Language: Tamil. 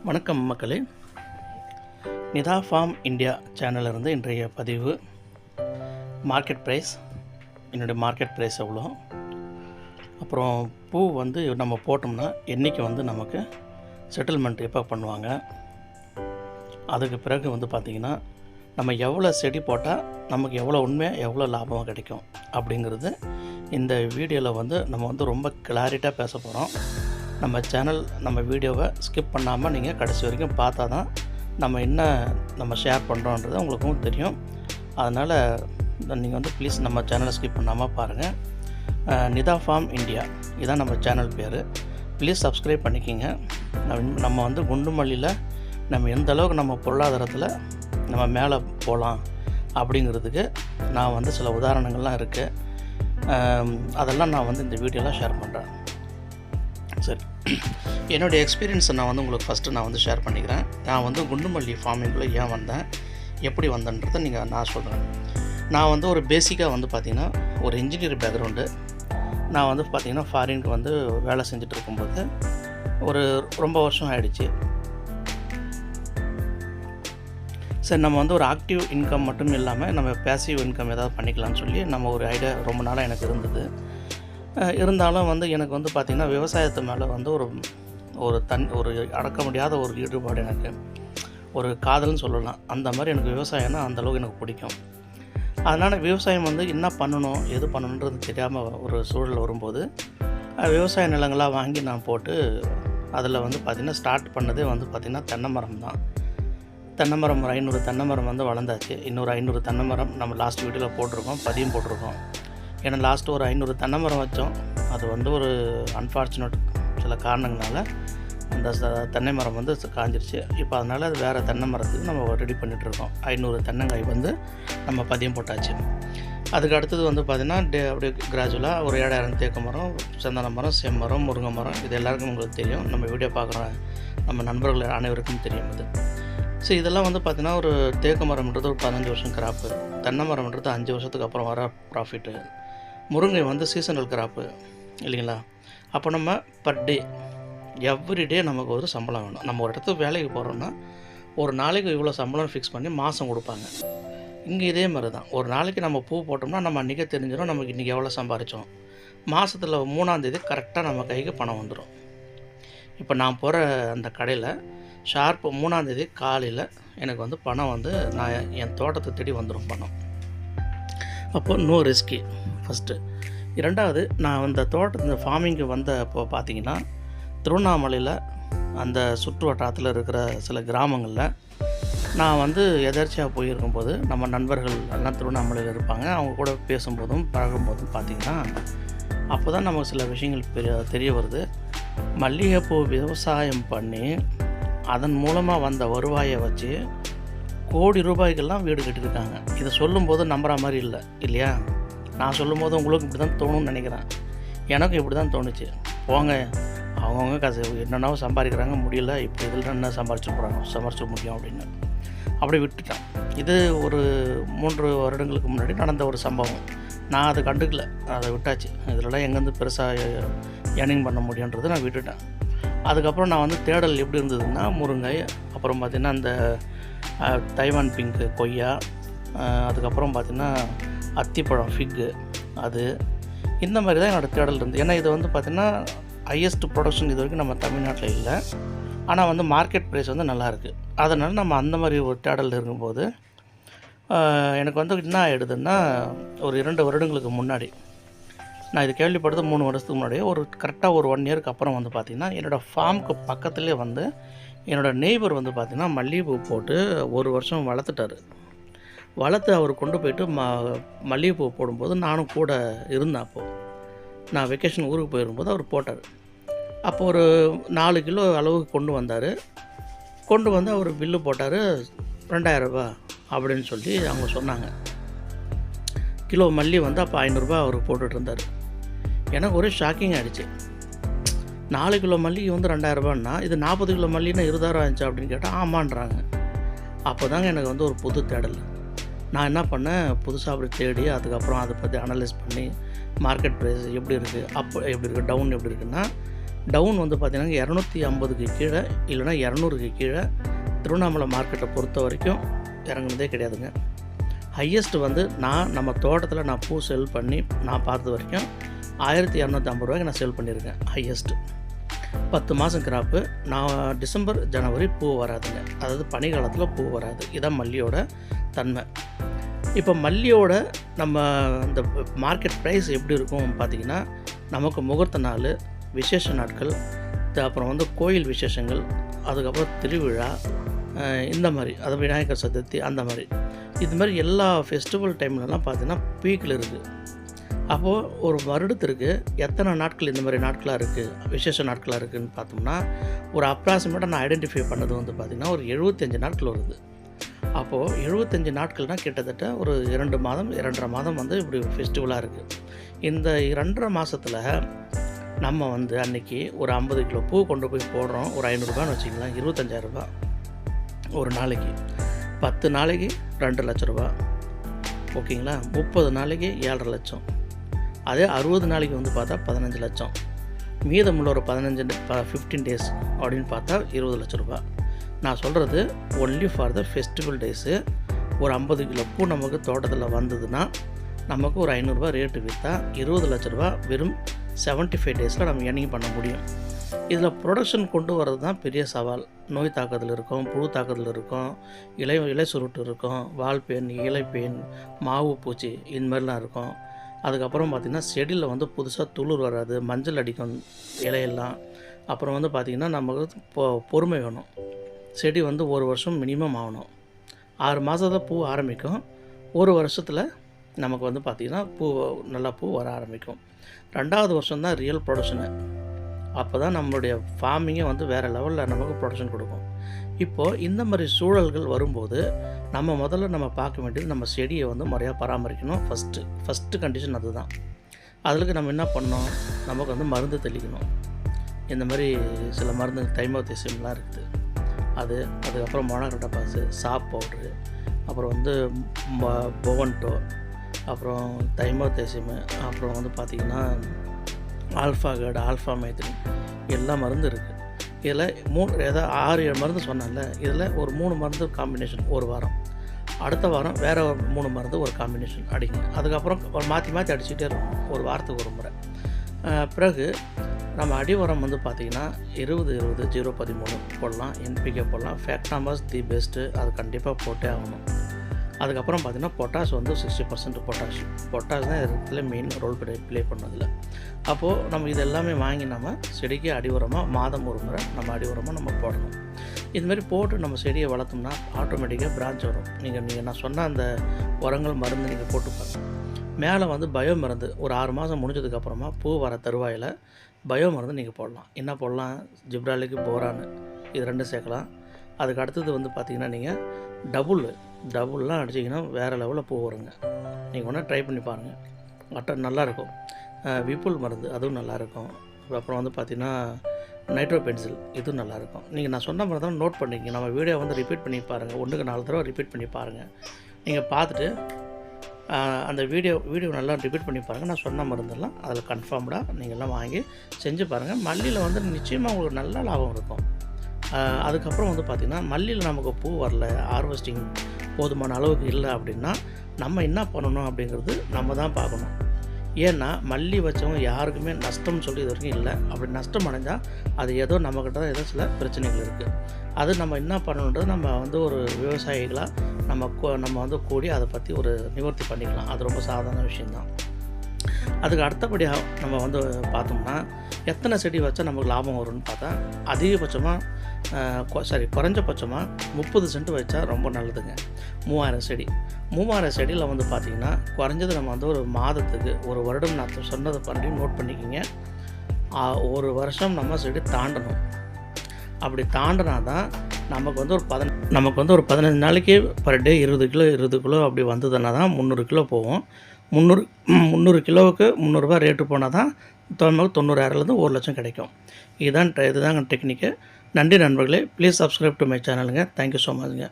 வணக்கம் மக்களே. நிதா ஃபார்ம் இந்தியா சேனலிருந்து இன்றைய பதிவு மார்க்கெட் ப்ரைஸ், என்னுடைய மார்க்கெட் ப்ரைஸ் எவ்வளோ, அப்புறம் பூ வந்து நம்ம போட்டோம்னா என்றைக்கு வந்து நமக்கு செட்டில்மெண்ட் எப்போ பண்ணுவாங்க, அதுக்கு பிறகு வந்து பார்த்திங்கன்னா நம்ம எவ்வளோ செடி போட்டால் நமக்கு எவ்வளோ உண்மையாக எவ்வளோ லாபமாக கிடைக்கும் அப்படிங்கிறது இந்த வீடியோவில் வந்து நம்ம வந்து ரொம்ப கிளாரிட்டாக பேச போகிறோம். நம்ம சேனல் நம்ம வீடியோவை ஸ்கிப் பண்ணாமல் நீங்கள் கடைசி வரைக்கும் பார்த்தா தான் நம்ம ஷேர் பண்ணுறோன்றது உங்களுக்கும் தெரியும். அதனால் நீங்கள் வந்து ப்ளீஸ் நம்ம சேனலை ஸ்கிப் பண்ணாமல் பாருங்கள். நிதா ஃபார்ம் இந்தியா இதான் நம்ம சேனல் பேர். ப்ளீஸ் சப்ஸ்கிரைப் பண்ணிக்கிங்க. நம்ம வந்து குண்டுமல்லியில் நம்ம எந்த அளவுக்கு நம்ம பொருளாதாரத்தில் நம்ம மேலே போகலாம் அப்படிங்கிறதுக்கு நான் வந்து சில உதாரணங்கள்லாம் இருக்குது. அதெல்லாம் நான் வந்து இந்த வீடியோவில் ஷேர் பண்ணுறேன். சரி, என்னுடைய எக்ஸ்பீரியன்ஸை நான் வந்து உங்களுக்கு ஃபஸ்ட்டு நான் வந்து ஷேர் பண்ணிக்கிறேன். நான் வந்து குண்டுமல்லி ஃபார்மிங்கில் ஏன் வந்தேன், எப்படி வந்தேன்றதை நான் சொல்கிறேன். நான் வந்து ஒரு பேசிக்காக வந்து பார்த்திங்கன்னா ஒரு இன்ஜினியர் பேக்ரவுண்டு. நான் வந்து பார்த்திங்கன்னா ஃபாரினுக்கு வந்து வேலை செஞ்சுட்டு இருக்கும்போது ஒரு ரொம்ப வருஷம் ஆகிடுச்சு. சரி, நம்ம வந்து ஒரு ஆக்டிவ் இன்கம் மட்டும் இல்லாமல் நம்ம பேசிவ் இன்கம் ஏதாவது பண்ணிக்கலாம்னு சொல்லி நம்ம ஒரு ஐடியா ரொம்ப நாளாக எனக்கு இருந்தது. இருந்தாலும் வந்து எனக்கு வந்து பார்த்திங்கன்னா விவசாயத்து மேலே வந்து ஒரு அடக்க முடியாத ஒரு ஈடுபாடு, எனக்கு ஒரு காதல்னு சொல்லலாம். அந்த மாதிரி எனக்கு விவசாயம்னா அந்தளவுக்கு எனக்கு பிடிக்கும். அதனால் விவசாயம் வந்து என்ன பண்ணணும் எது பண்ணணுன்றது தெரியாமல் ஒரு சூழல் வரும்போது விவசாய நிலங்களாக வாங்கி நான் போட்டு அதில் வந்து பார்த்திங்கன்னா ஸ்டார்ட் பண்ணதே வந்து பார்த்திங்கன்னா தென்னை மரம் தான். தென்னை மரம் ஒரு 500 தென்னை மரம் வந்து வளர்ந்தாச்சு. இன்னொரு 500 தென்னை மரம் நம்ம லாஸ்ட் வீடியோவில் போட்டிருக்கோம், பதியம் போட்டிருக்கோம். ஏன்னா லாஸ்ட்டு ஒரு 500 தென்னை மரம் வச்சோம். அது வந்து ஒரு அன்ஃபார்ச்சுனேட் சில காரணங்களால் அந்த தென்னை மரம் வந்து காஞ்சிருச்சு. இப்போ அதனால் அது வேறு தென்னை மரத்துக்கு நம்ம ரெடி பண்ணிகிட்ருக்கோம். 500 தென்னங்காய் வந்து நம்ம பதியம் போட்டாச்சு. அதுக்கு அடுத்தது வந்து பார்த்திங்கன்னா அப்படியே கிராஜுவலாக ஒரு 7000 தேக்கு மரம், சந்தன மரம், செம்மரம், முருங்கை மரம், இது எல்லாருக்கும் உங்களுக்கு தெரியும். நம்ம வீடியோ பார்க்குற நம்ம நண்பர்கள் அனைவருக்கும் தெரியும் இது. ஸோ இதெல்லாம் வந்து பார்த்திங்கன்னா ஒரு தேக்கு மரம்ன்றது ஒரு 15 வருஷம் கிராப்பு, தென்னை மரம்ன்றது 5 வருஷத்துக்கு அப்புறம் வர ப்ராஃபிட்டு, முருங்கை வந்து சீசனல் கிராப்பு இல்லைங்களா. அப்போ நம்ம பர் டே எவ்ரிடே நமக்கு ஒரு சம்பளம் வேணும். நம்ம ஒரு இடத்துக்கு வேலைக்கு போகிறோன்னா ஒரு நாளைக்கு இவ்வளோ சம்பளம் ஃபிக்ஸ் பண்ணி மாதம் கொடுப்பாங்க. இங்கே இதே மாதிரி தான். ஒரு நாளைக்கு நம்ம பூ போட்டோம்னா நம்ம அன்றைக்கே தெரிஞ்சிடும் நமக்கு இன்றைக்கி எவ்வளோ சம்பாரித்தோம். மாதத்தில் 3ஆம் தேதி கரெக்டாக நம்ம கைக்கு பணம் வந்துடும். இப்போ நான் போகிற அந்த கடையில் ஷார்ப்பு 3ஆம் தேதி காலையில் எனக்கு வந்து பணம் வந்து நான் என் தோட்டத்தை தேடி வந்துடும் பணம். அப்போது நோ ரிஸ்கி ஃபஸ்ட்டு. இரண்டாவது, நான் அந்த இந்த ஃபார்மிங்கு வந்தப்போ பார்த்திங்கன்னா திருவண்ணாமலையில் அந்த சுற்று வட்டாரத்தில் இருக்கிற சில கிராமங்களில் நான் வந்து எதர்ச்சியாக போயிருக்கும்போது நம்ம நண்பர்கள் எல்லாம் திருவண்ணாமலையில் இருப்பாங்க. அவங்க கூட பேசும்போதும் பழகும்போதும் பார்த்திங்கன்னா அப்போ தான் நமக்கு சில விஷயங்கள் தெரிய வருது. மல்லிகைப்பூ விவசாயம் பண்ணி அதன் மூலமாக வந்த வருவாயை வச்சு கோடி ரூபாய்க்கெல்லாம் வீடு கட்டியிருக்காங்க. இதை சொல்லும்போது நம்புகிற மாதிரி இல்லை இல்லையா. நான் சொல்லும்போது உங்களுக்கு இப்படி தான் தோணுன்னு நினைக்கிறேன். எனக்கும் இப்படி தான் தோணுச்சு. போங்க, அவங்கவுங்க காசு என்னென்னாவோ சம்பாதிக்கிறாங்க, முடியல, இப்போ இதில் என்ன சம்பாரிச்சிட முடியும் அப்படின்னு அப்படி விட்டுட்டேன். இது ஒரு 3 வருடங்களுக்கு முன்னாடி நடந்த ஒரு சம்பவம். நான் அதை கண்டுக்கல, அதை விட்டாச்சு. இதிலலாம் எங்கேருந்து பெருசாக ஏர்னிங் பண்ண முடியுன்றது நான் விட்டுட்டேன். அதுக்கப்புறம் நான் வந்து தேடல் எப்படி இருந்ததுன்னா முருங்கை, அப்புறம் பார்த்திங்கன்னா அந்த தைவான் பிங்க்கு கொய்யா, அதுக்கப்புறம் பார்த்திங்கன்னா அத்திப்பழம் ஃபிக்கு, அது இந்த மாதிரி தான் என்னோடய தேடல் இருந்தது. ஏன்னா இது வந்து பார்த்திங்கன்னா ஹையஸ்ட் ப்ரொடக்ஷன் இது வரைக்கும் நம்ம தமிழ்நாட்டில் இல்லை. ஆனால் வந்து மார்க்கெட் ப்ரைஸ் வந்து நல்லாயிருக்கு. அதனால் நம்ம அந்த மாதிரி ஒரு தேடல் இருக்கும்போது எனக்கு வந்து என்ன ஆகிடுதுன்னா ஒரு 2 வருடங்களுக்கு முன்னாடி நான் இது கேள்விப்படுறது 3 வருஷத்துக்கு முன்னாடியே ஒரு கரெக்டாக ஒரு 1 இயருக்கு அப்புறம் வந்து பார்த்திங்கன்னா என்னோடய ஃபார்முக்கு பக்கத்துலேயே வந்து என்னோடய நெய்பர் வந்து பார்த்திங்கன்னா மல்லிகைப்பூ போட்டு 1 வருஷம் வளர்த்து அவர் கொண்டு போயிட்டு மல்லிகைப்பூ போடும்போது நானும் கூட இருந்தேன். அப்போது நான் வெக்கேஷன் ஊருக்கு போயிருக்கும்போது அவர் போட்டார். அப்போ ஒரு 4 கிலோ அளவுக்கு கொண்டு வந்து அவர் பில்லு போட்டார். 2000 ரூபா அப்படின்னு சொல்லி அவங்க சொன்னாங்க. கிலோ மல்லி வந்து அப்போ 500 ரூபா அவர் போட்டுட்டு இருந்தார். எனக்கு ஒரே ஷாக்கிங் ஆகிடுச்சு. 4 கிலோ மல்லிகை வந்து 2000 ரூபான்னா இது 40 கிலோ மல்லின்னா 20,000 ஆச்சு அப்படின்னு கேட்டால் ஆமான்றாங்க. அப்போ தாங்க எனக்கு வந்து ஒரு புது தேடல். நான் என்ன பண்ணேன், புதுசாக அப்படி தேடி அதுக்கப்புறம் அதை பற்றி அனலைஸ் பண்ணி மார்க்கெட் ப்ரைஸ் எப்படி இருக்குது, அப் எப்படி இருக்குது, டவுன் எப்படி இருக்குன்னா டவுன் வந்து பார்த்திங்கன்னா 250க்கு கீழே இல்லைனா 200க்கு கீழே திருவண்ணாமலை மார்க்கெட்டை பொறுத்த வரைக்கும் இறங்குனதே கிடையாதுங்க. ஹையஸ்ட்டு வந்து நம்ம தோட்டத்தில் நான் பூ செல் பண்ணி நான் பார்த்த வரைக்கும் 1250 ரூபாய்க்கு நான் செல் பண்ணியிருக்கேன் ஹையஸ்ட்டு. 10 மாதம் கிராப்பு. நான் டிசம்பர் ஜனவரி பூ வராதுங்க, அதாவது பனிக்காலத்தில் பூ வராது. இதுதான் மல்லியோட தன்மை. இப்போ மல்லியோட நம்ம இந்த மார்க்கெட் ப்ரைஸ் எப்படி இருக்கும் பார்த்திங்கன்னா, நமக்கு முகூர்த்த நாள், விசேஷ நாட்கள், அப்புறம் வந்து கோயில் விசேஷங்கள், அதுக்கப்புறம் திருவிழா, இந்த மாதிரி, அது விநாயகர் சதுர்த்தி, அந்த மாதிரி இது மாதிரி எல்லா ஃபெஸ்டிவல் டைம்லலாம் பார்த்திங்கன்னா பீக்கில் இருக்குது. அப்போது ஒரு வருடத்திற்கு எத்தனை நாட்கள் இந்த மாதிரி நாட்களாக இருக்குது, விசேஷ நாட்களாக இருக்குதுன்னு பார்த்தோம்னா, ஒரு அப்ராக்சிமேட்டாக நான் ஐடென்டிஃபை பண்ணது வந்து பார்த்திங்கன்னா ஒரு 75 நாட்கள் வருது. அப்போது 75 நாட்கள்னால் கிட்டத்தட்ட ஒரு 2 மாதம் 2.5 மாதம் வந்து இப்படி ஃபெஸ்டிவலாக இருக்குது. இந்த 2.5 மாதத்தில் நம்ம வந்து அன்றைக்கி ஒரு 50 கிலோ பூ கொண்டு போய் போடுறோம். ஒரு 500 ரூபான்னு வச்சிங்களேன், 25,000 ரூபா ஒரு நாளைக்கு. 10 நாளைக்கு 2 லட்ச ரூபா, ஓகேங்களா? 30 நாளைக்கு 7.5 லட்சம். அதே 60 நாளைக்கு வந்து பார்த்தா 15 லட்சம். மீதமுள்ள ஒரு 15 டேஸ் அப்படின்னு பார்த்தா 20 லட்ச ரூபா. நான் சொல்கிறது only for the festival days. ஒரு 50 கிலோ பூ நமக்கு தோட்டத்தில் வந்ததுன்னா நமக்கு ஒரு 500 ரூபா ரேட்டு விற்றா 20 லட்ச ரூபா வெறும் 75 டேஸில் நம்ம ஏர்னிங் பண்ண முடியும். இதில் ப்ரொடக்ஷன் கொண்டு வர்றது தான் பெரிய சவால். நோய் தாக்குதல் இருக்கும், புழு தாக்குதல் இருக்கும், இலை சுருட்டு இருக்கும், வால்பேன், இலைப்பேன், மாவு பூச்சி, இந்த மாதிரிலாம் இருக்கும். அதுக்கப்புறம் பார்த்திங்கன்னா செடியில் வந்து புதுசாக துளிர் வராது, மஞ்சள் அடிக்கும் இலையெல்லாம். அப்புறம் வந்து பார்த்திங்கன்னா நமக்கு பொறுமை வேணும். செடி வந்து 1 வருஷம் மினிமம் ஆகணும். 6 மாதத்தில் பூ ஆரம்பிக்கும். 1 வருஷத்தில் நமக்கு வந்து பார்த்திங்கன்னா நல்லா பூ வர ஆரம்பிக்கும். 2வது வருஷம் தான் ரியல் ப்ரொடக்ஷனு. அப்போ தான் நம்மளுடைய ஃபார்மிங்கே வந்து வேறு லெவலில் நமக்கு ப்ரொடக்ஷன் கொடுக்கும். இப்போது இந்த மாதிரி சூழல்கள் வரும்போது முதல்ல பார்க்க வேண்டியது நம்ம செடியை வந்து முறையாக பராமரிக்கணும். ஃபஸ்ட்டு கண்டிஷன் அதுதான். அதுக்கு நம்ம என்ன பண்ணோம், நமக்கு வந்து மருந்து தெளிக்கணும். இந்த மாதிரி சில மருந்து தைமோதேசியம்லாம் இருக்குது, அதுக்கப்புறம் மொனோக்ரோட்டோபாஸ், சாப் பவுட்ரு, அப்புறம் வந்து பொவன்டோ, அப்புறம் தைமோதேசியம், அப்புறம் வந்து பார்த்திங்கன்னா ஆல்ஃபா கார்டு, ஆல்ஃபா மைத்ரின், எல்லா மருந்து இருக்குது. இதில் 6-7 மருந்து சொன்னால, இதில் ஒரு 3 மருந்து காம்பினேஷன் ஒரு வாரம், அடுத்த வாரம் வேறு ஒரு 3 மருந்து ஒரு காம்பினேஷன் அடிங்க. அதுக்கப்புறம் மாற்றி அடிச்சுக்கிட்டே இருக்கும், ஒரு வாரத்துக்கு ஒரு முறை. பிறகு நம்ம அடி உரம் வந்து பார்த்திங்கன்னா 20-20-0-13 போடலாம், NPK போடலாம். ஃபேக்டாமாஸ் தி பெஸ்ட்டு, அது கண்டிப்பாக போட்டே ஆகணும். அதுக்கப்புறம் பார்த்திங்கன்னா பொட்டாஷ் வந்து 60% பொட்டாஷ் தான் இடத்துல மெயின் ரோல் ப்ளே பண்ணதில்ல. அப்போது நம்ம இது எல்லாமே வாங்கி நம்ம செடிக்கு அடி உரமாக மாதம் ஒரு முறை நம்ம அடி உரமாக நம்ம போடணும். இதுமாரி போட்டு நம்ம செடியை வளர்த்தோம்னா ஆட்டோமேட்டிக்காக பிரான்ச் வரும். நீங்கள் நான் சொன்ன அந்த உரங்கள் மருந்து நீங்கள் போட்டுப்பாங்க. மேலே வந்து பயோ மருந்து ஒரு 6 மாதம் முடிஞ்சதுக்கப்புறமா பூ வர தருவாயில் பயோ மருந்து நீங்கள் போடலாம். என்ன போடலாம், ஜிப்ராலிக்கு, போரானு, இது 2 சேர்க்கலாம். அதுக்கு அடுத்தது வந்து பார்த்திங்கன்னா நீங்கள் டபுள்லாம் அடிச்சிங்கன்னா வேறு லெவலில் பூ வருங்க. நீங்கள் ஒன்றா ட்ரை பண்ணி பாருங்கள், நல்லாயிருக்கும். விப்புல் மருந்து அதுவும் நல்லாயிருக்கும். அப்புறம் வந்து பார்த்திங்கன்னா நைட்ரோ பென்சில், இதுவும் நல்லாயிருக்கும். நீங்கள் நான் சொன்ன மாதிரி தான் நோட் பண்ணிங்க. நம்ம வீடியோ வந்து ரிப்பீட் பண்ணி பாருங்கள், 1க்கு 4 தடவை ரிப்பீட் பண்ணி பாருங்கள். நீங்கள் பார்த்துட்டு அந்த வீடியோ நல்லா ரிப்பீட் பண்ணி பாருங்கள். நான் சொன்ன மருந்தெல்லாம் அதில் கன்ஃபார்ம்டாக நீங்கள்லாம் வாங்கி செஞ்சு பாருங்கள். மல்லியில் வந்து நிச்சயமாக உங்களுக்கு நல்ல லாபம் இருக்கும். அதுக்கப்புறம் வந்து பார்த்திங்கன்னா மல்லியில் நமக்கு பூ வரல, ஹார்வெஸ்டிங் போதுமான அளவுக்கு இல்லை அப்படின்னா நம்ம என்ன பண்ணணும் அப்படிங்கிறது நம்ம தான் பார்க்கணும். ஏன்னா மல்லி வச்சவங்க யாருக்குமே நஷ்டம்னு சொல்லி இது வரைக்கும் இல்லை. அப்படி நஷ்டம் அடைஞ்சால் அது ஏதோ நம்மக்கிட்ட தான் ஏதோ சில பிரச்சனைகள் இருக்குது. அது நம்ம என்ன பண்ணணுன்றது நம்ம வந்து ஒரு விவசாயிகளாக நம்ம வந்து கூடி அதை பற்றி ஒரு நிவர்த்தி பண்ணிக்கலாம். அது ரொம்ப சாதாரண விஷயந்தான். அதுக்கு அடுத்தபடியாக நம்ம வந்து பார்த்தோம்னா எத்தனை செடி வச்சா நமக்கு லாபம் வரும்னு பார்த்தா குறைஞ்சபட்சமாக 30 சென்ட் வச்சா ரொம்ப நல்லதுங்க. 3000 செடியில் வந்து பார்த்திங்கன்னா குறைஞ்சது நம்ம வந்து ஒரு மாதத்துக்கு ஒரு வருடம் நான் சொன்னதை பண்ணி நோட் பண்ணிக்கிங்க. 1 வருஷம் நம்ம செடி தாண்டணும். அப்படி தாண்டினா தான் நமக்கு வந்து ஒரு 15 நாளைக்கு பர் டே 20 கிலோ அப்படி வந்ததுன்னா தான் 300 கிலோ போகும். 300 கிலோவுக்கு 300 ரூபா ரேட்டு போனால் தான் 90,000 1 லட்சம் கிடைக்கும். இதுதாங்க டெக்னிக்கு. நன்றி நண்பர்களே. ப்ளீஸ் சப்ஸ்கிரைப் டு மை சேனலுங்க. Thank you so மச்ங்க.